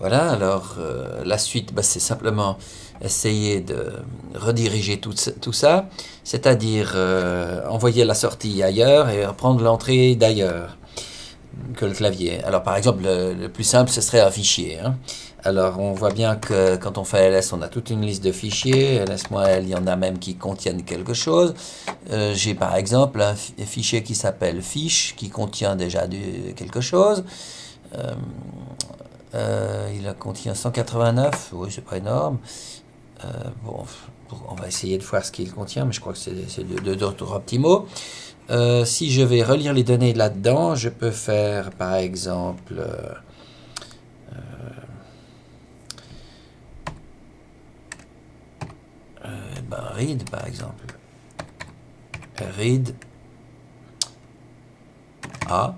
Voilà, alors la suite, c'est simplement essayer de rediriger tout ça, c'est-à-dire envoyer la sortie ailleurs et reprendre l'entrée d'ailleurs que le clavier. Alors par exemple, le plus simple, ce serait un fichier. Hein. Alors on voit bien que quand on fait ls, on a toute une liste de fichiers. ls-l, il y en a même qui contiennent quelque chose. J'ai par exemple un fichier qui s'appelle fiche, qui contient déjà quelque chose. Il contient 189, oui c'est pas énorme. Bon, on va essayer de voir ce qu'il contient, mais je crois que c'est d'autres optimaux. Si je vais relire les données là-dedans, je peux faire par exemple read par exemple. Read A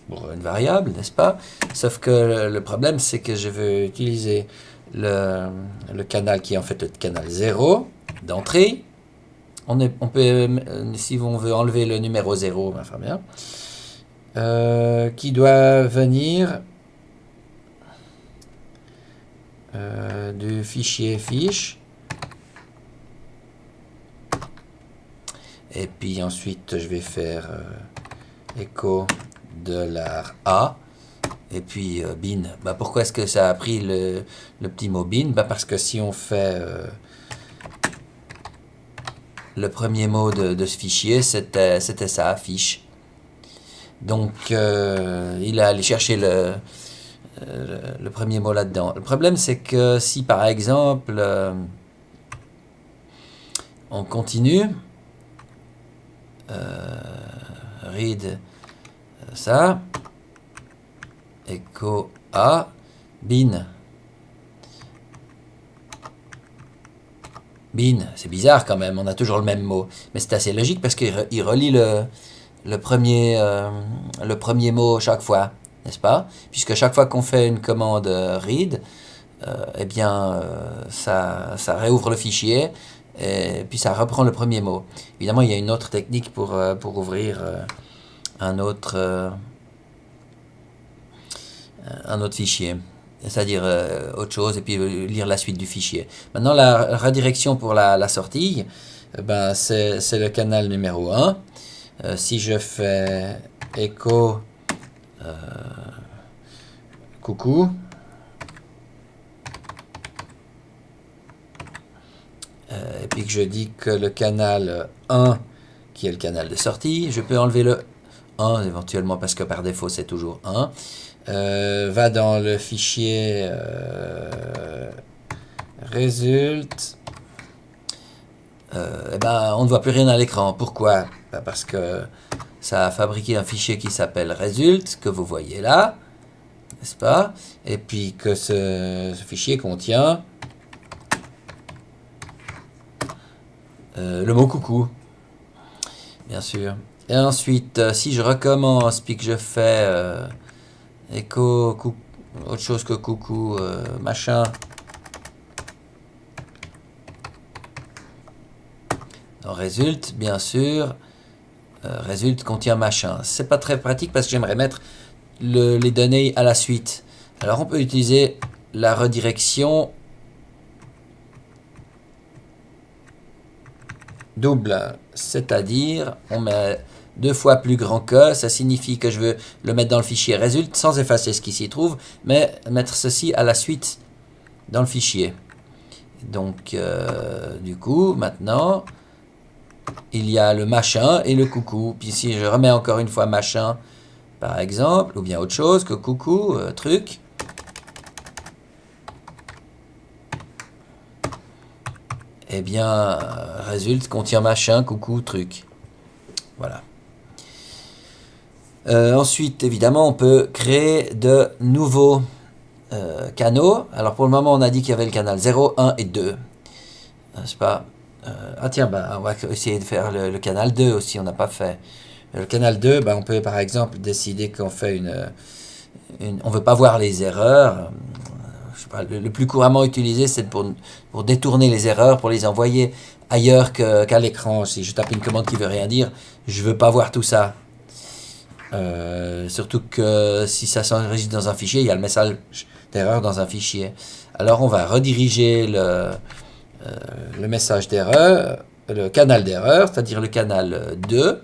pour une variable, n'est-ce pas? Sauf que le problème, c'est que je veux utiliser le canal qui est en fait le canal 0 d'entrée. On peut, si on veut enlever le numéro 0, enfin bien, qui doit venir du fichier fiche. Et puis ensuite, je vais faire echo $A. Et puis bin. Pourquoi est-ce que ça a pris le petit mot bin? Parce que si on fait le premier mot de ce fichier, c'était ça, fiche. Donc il a allé chercher le premier mot là-dedans. Le problème, c'est que si par exemple on continue, read ça, echo A, bin. Bin, c'est bizarre quand même, on a toujours le même mot. Mais c'est assez logique parce qu'il relie le premier mot chaque fois, n'est-ce pas? Puisque chaque fois qu'on fait une commande read, eh bien, ça réouvre le fichier et puis ça reprend le premier mot. Évidemment, il y a une autre technique pour ouvrir un autre fichier, c'est-à-dire autre chose, et puis lire la suite du fichier. Maintenant, la redirection pour la sortie, c'est le canal numéro 1. Si je fais echo coucou, et puis que je dis que le canal 1, qui est le canal de sortie, je peux enlever le 1 éventuellement parce que par défaut c'est toujours 1, va dans le fichier result. On ne voit plus rien à l'écran. Pourquoi? Parce que ça a fabriqué un fichier qui s'appelle result, que vous voyez là, n'est-ce pas? Et puis que ce fichier contient le mot coucou, bien sûr. Et ensuite, si je recommence, puis que je fais echo, autre chose que coucou, machin, dans result, bien sûr, result contient machin. C'est pas très pratique parce que j'aimerais mettre les données à la suite. Alors on peut utiliser la redirection double, c'est-à-dire on met 2 fois plus grand que, ça signifie que je veux le mettre dans le fichier result sans effacer ce qui s'y trouve, mais mettre ceci à la suite dans le fichier. Donc du coup maintenant il y a le machin et le coucou. Puis si je remets encore une fois machin par exemple, ou bien autre chose que coucou, truc, eh bien, résulte contient machin, coucou, truc. Voilà. Ensuite, évidemment, on peut créer de nouveaux canaux. Alors, pour le moment, on a dit qu'il y avait le canal 0, 1 et 2. N'est-ce pas? Ah tiens, on va essayer de faire le canal 2 aussi, on n'a pas fait. Le canal 2, on peut par exemple décider qu'on fait on ne veut pas voir les erreurs. Je sais pas, le plus couramment utilisé, c'est pour détourner les erreurs, pour les envoyer ailleurs qu'à l'écran. Si je tape une commande qui veut rien dire, je veux pas voir tout ça. Surtout que si ça s'enregistre dans un fichier, il y a le message d'erreur dans un fichier. Alors on va rediriger le message d'erreur, le canal d'erreur, c'est-à-dire le canal 2,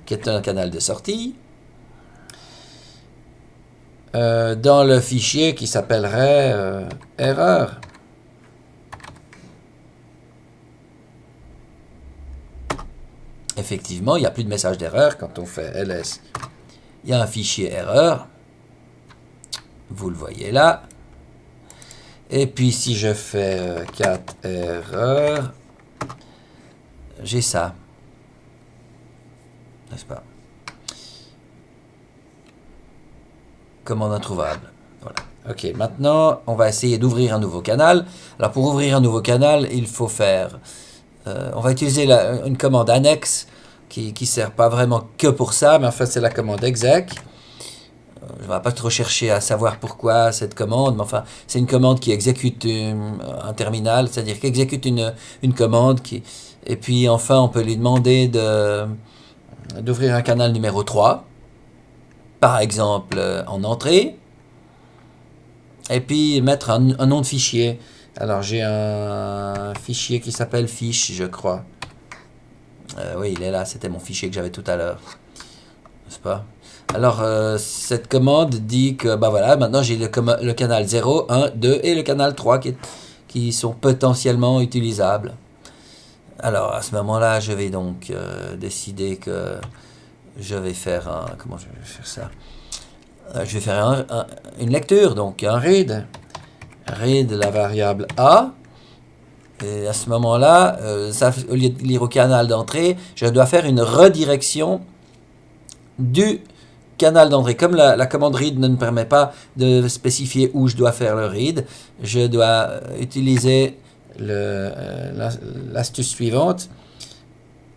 qui est un canal de sortie, dans le fichier qui s'appellerait erreur. Effectivement, il n'y a plus de message d'erreur quand on fait ls. Il y a un fichier erreur. Vous le voyez là. Et puis si je fais cat erreur, j'ai ça. N'est-ce pas? Commande introuvable. Voilà. Ok, maintenant on va essayer d'ouvrir un nouveau canal. Alors pour ouvrir un nouveau canal, il faut faire... on va utiliser une commande annexe qui ne sert pas vraiment que pour ça, mais enfin c'est la commande exec. Je ne vais pas trop chercher à savoir pourquoi cette commande, mais enfin c'est une commande qui exécute un terminal, c'est-à-dire qui exécute une commande. Et puis enfin on peut lui demander d'ouvrir un canal numéro 3, par exemple en entrée, et puis mettre un nom de fichier. Alors j'ai un fichier qui s'appelle fiche, je crois. Oui, il est là, c'était mon fichier que j'avais tout à l'heure. N'est-ce pas? Alors, cette commande dit que, bah voilà, maintenant j'ai le canal 0, 1, 2 et le canal 3 qui sont potentiellement utilisables. Alors, à ce moment-là, je vais donc décider que je vais faire un... Comment je vais faire ça? Je vais faire une lecture, donc un read. Read de la variable A. Et à ce moment-là, au lieu de lire au canal d'entrée, je dois faire une redirection du canal d'entrée. Comme la commande read ne me permet pas de spécifier où je dois faire le read, je dois utiliser l'astuce suivante.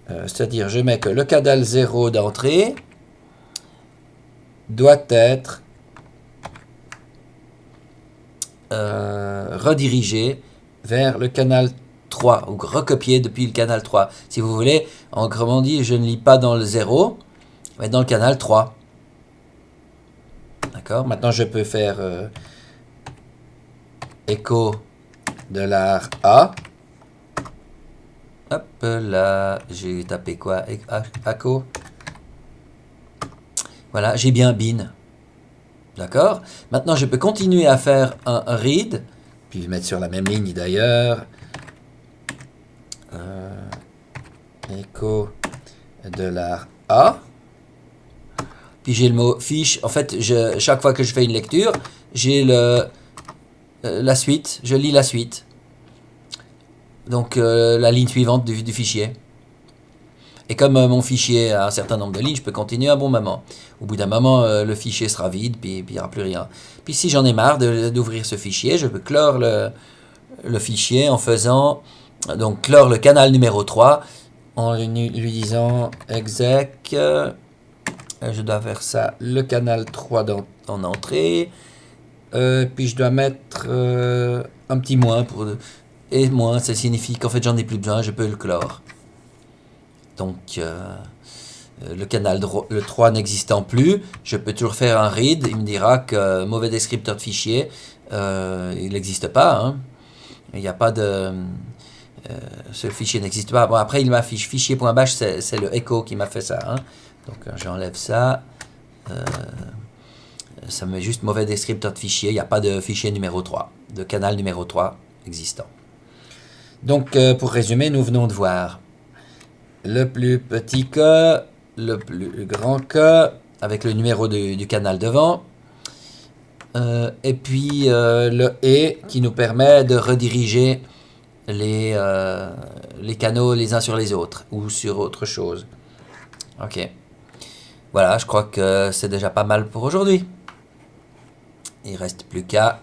C'est-à-dire, je mets que le canal 0 d'entrée doit être redirigé vers le canal 3, ou recopié depuis le canal 3. Si vous voulez, autrement dit, je ne lis pas dans le 0, mais dans le canal 3. D'accord? Maintenant, je peux faire écho de l'art A. Hop là, j'ai tapé quoi? Echo. Voilà, j'ai bien bin. D'accord? Maintenant, je peux continuer à faire un read, puis le mettre sur la même ligne d'ailleurs. Écho de l'art A. Puis j'ai le mot fiche. En fait, chaque fois que je fais une lecture, j'ai la suite. Je lis la suite. Donc la ligne suivante du fichier. Et comme mon fichier a un certain nombre de lignes, je peux continuer un bon moment. Au bout d'un moment, le fichier sera vide, puis il n'y aura plus rien. Puis si j'en ai marre d'ouvrir ce fichier, je peux clore le fichier en faisant... Donc clore le canal numéro 3 en lui disant exec... je dois faire ça, le canal 3 en entrée. Puis je dois mettre un petit moins. Et moins, ça signifie qu'en fait j'en ai plus besoin, je peux le clore. Donc le canal le 3 n'existant plus, je peux toujours faire un read. Il me dira que mauvais descripteur de fichier, il n'existe pas. Hein. Il n'y a pas de... ce fichier n'existe pas. Bon, après il m'affiche fichier.bash, c'est le echo qui m'a fait ça. Hein. Donc j'enlève ça. Ça me met juste mauvais descripteur de fichier. Il n'y a pas de fichier numéro 3, de canal numéro 3 existant. Donc pour résumer, nous venons de voir le plus petit que, le plus grand que, avec le numéro du canal devant. Et puis le et qui nous permet de rediriger les canaux les uns sur les autres ou sur autre chose. Ok. Voilà, je crois que c'est déjà pas mal pour aujourd'hui. Il ne reste plus qu'à